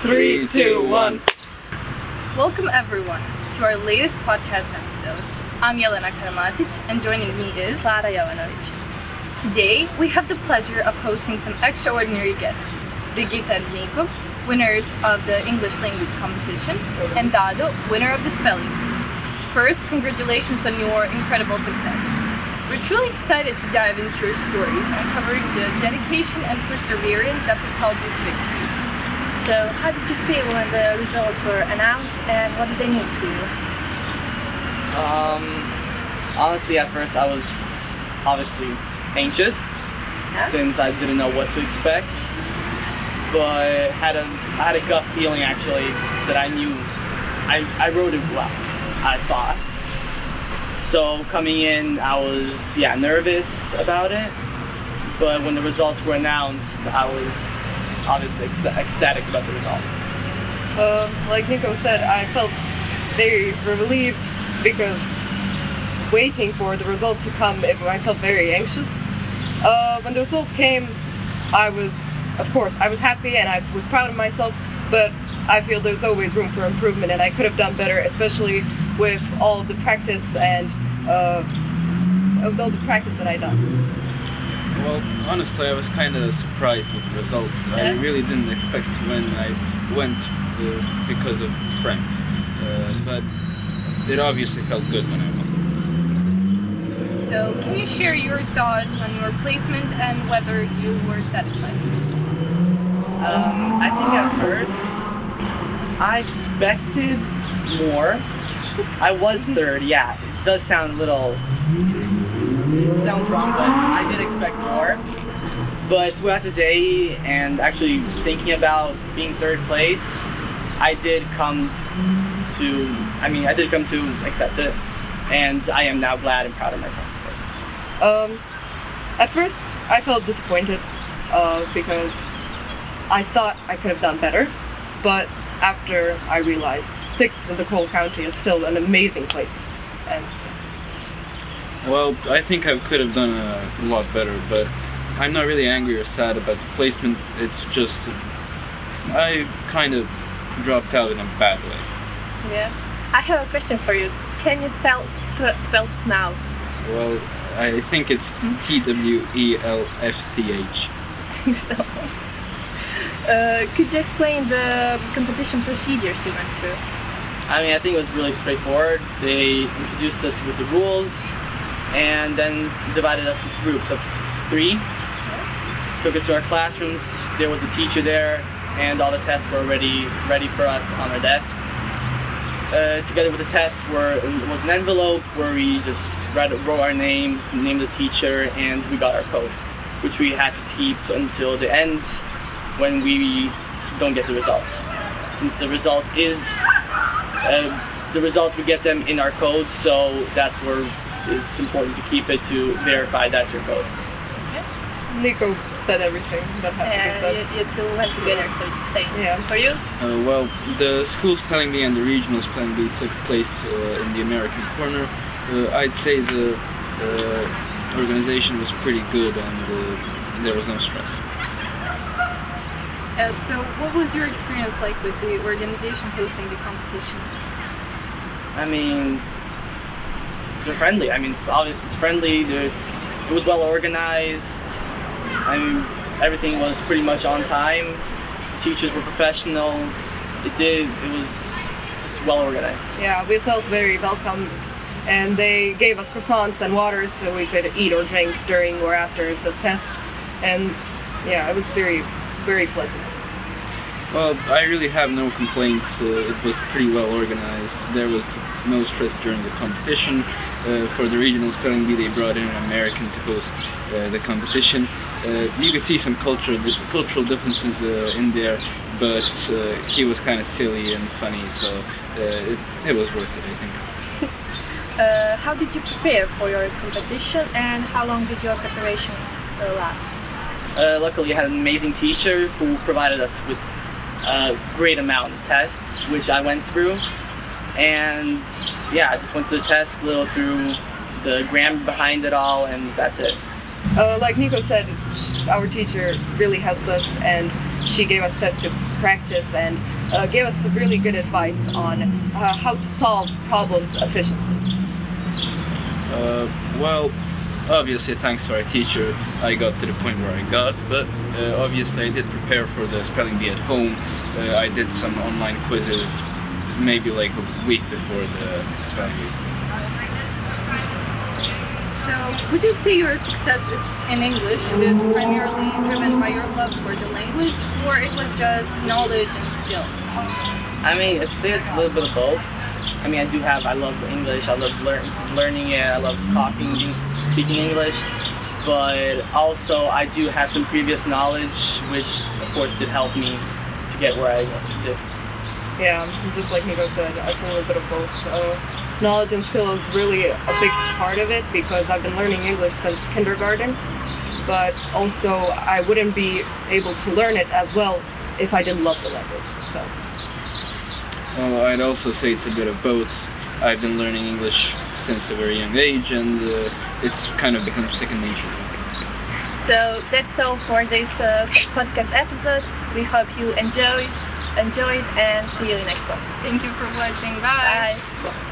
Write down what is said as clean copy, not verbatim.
3, 2, 1. Welcome everyone to our latest podcast episode. I'm Jelena Karamatić and joining me is Klara Jovanović. Today we have the pleasure of hosting some extraordinary guests. Brigita and Niko, winners of the English language competition, and Dado, winner of the spelling. First, congratulations on your incredible success. We're truly excited to dive into your stories, uncovering the dedication and perseverance that propelled you to victory. So, how did you feel when the results were announced, and what did they mean to you? Honestly, at first I was obviously anxious, since I didn't know what to expect. But I had a gut feeling actually that I knew I wrote it well, I thought. So coming in, I was nervous about it. But when the results were announced, I was obviously ecstatic about the result. Like Niko said, I felt very relieved because waiting for the results to come, I felt very anxious. When the results came, I was happy and I was proud of myself, but I feel there's always room for improvement and I could have done better, especially with all the practice and all the practice that I done. Well, honestly, I was kind of surprised with the results. I really didn't expect to win. I went because of friends, but it obviously felt good when I won. So, can you share your thoughts on your placement and whether you were satisfied? I think at first I expected more. I was third, yeah. It does sound a little... It sounds wrong, but I did expect more. But throughout the day and actually thinking about being third place, I did come to accept it. And I am now glad and proud of myself, of course. At first, I felt disappointed because I thought I could have done better, but after I realized 6th in the whole county is still an amazing place. And well, I think I could have done a lot better, but I'm not really angry or sad about the placement. It's just I kind of dropped out in a bad way. Yeah. I have a question for you. Can you spell 12th now? Well, I think it's TWELFTH. So, could you explain the competition procedures you went through? I think it was really straightforward. They introduced us with the rules and then divided us into groups of 3. Took us to our classrooms. There was a teacher there and all the tests were already ready for us on our desks. Together with the tests was an envelope where we just wrote our name, named the teacher, and we got our code, which we had to keep until the end when we don't get the results. Since the result we get them in our code, so that's where it's important to keep it to verify that's your code. Niko said everything that had to be said. You two went together, so it's the same. Yeah. For you? Well, the school spelling bee and the regional spelling bee took place in the American corner. I'd say the organization was pretty good and there was no stress. So, what was your experience like with the organization hosting the competition? They're friendly. It's obvious it's friendly. It was well organized. Everything was pretty much on time. The teachers were professional. It was just well organized. Yeah, we felt very welcome, and they gave us croissants and waters so we could eat or drink during or after the test. And yeah, it was very, very pleasant. Well, I really have no complaints. It was pretty well organized. There was no stress during the competition. For the regional spelling bee, they brought in an American to host the competition. You could see some cultural differences in there, but he was kind of silly and funny, so it was worth it, I think. How did you prepare for your competition, and how long did your preparation last? Luckily, I had an amazing teacher who provided us with a great amount of tests, which I went through. And yeah, I just went through the tests, a little through the grammar behind it all, and that's it. Like Niko said, our teacher really helped us, and she gave us tests to practice, and gave us really good advice on how to solve problems efficiently. Well, obviously thanks to our teacher I got to the point where I got, but obviously I did prepare for the spelling bee at home. I did some online quizzes maybe like a week before the spelling bee. So, would you say your success in English is primarily driven by your love for the language, or it was just knowledge and skills? I mean, I'd say it's a little bit of both. I mean, I love English, I love learning it, I love speaking English, but also I do have some previous knowledge, which of course did help me to get where I did. Yeah, just like Niko said, it's a little bit of both. Knowledge and skill is really a big part of it because I've been learning English since kindergarten, but also I wouldn't be able to learn it as well if I didn't love the language. So. Well, I'd also say it's a bit of both. I've been learning English since a very young age, and it's kind of become second nature. So that's all for this podcast episode. We hope you enjoyed and see you next time. Thank you for watching. Bye. Bye.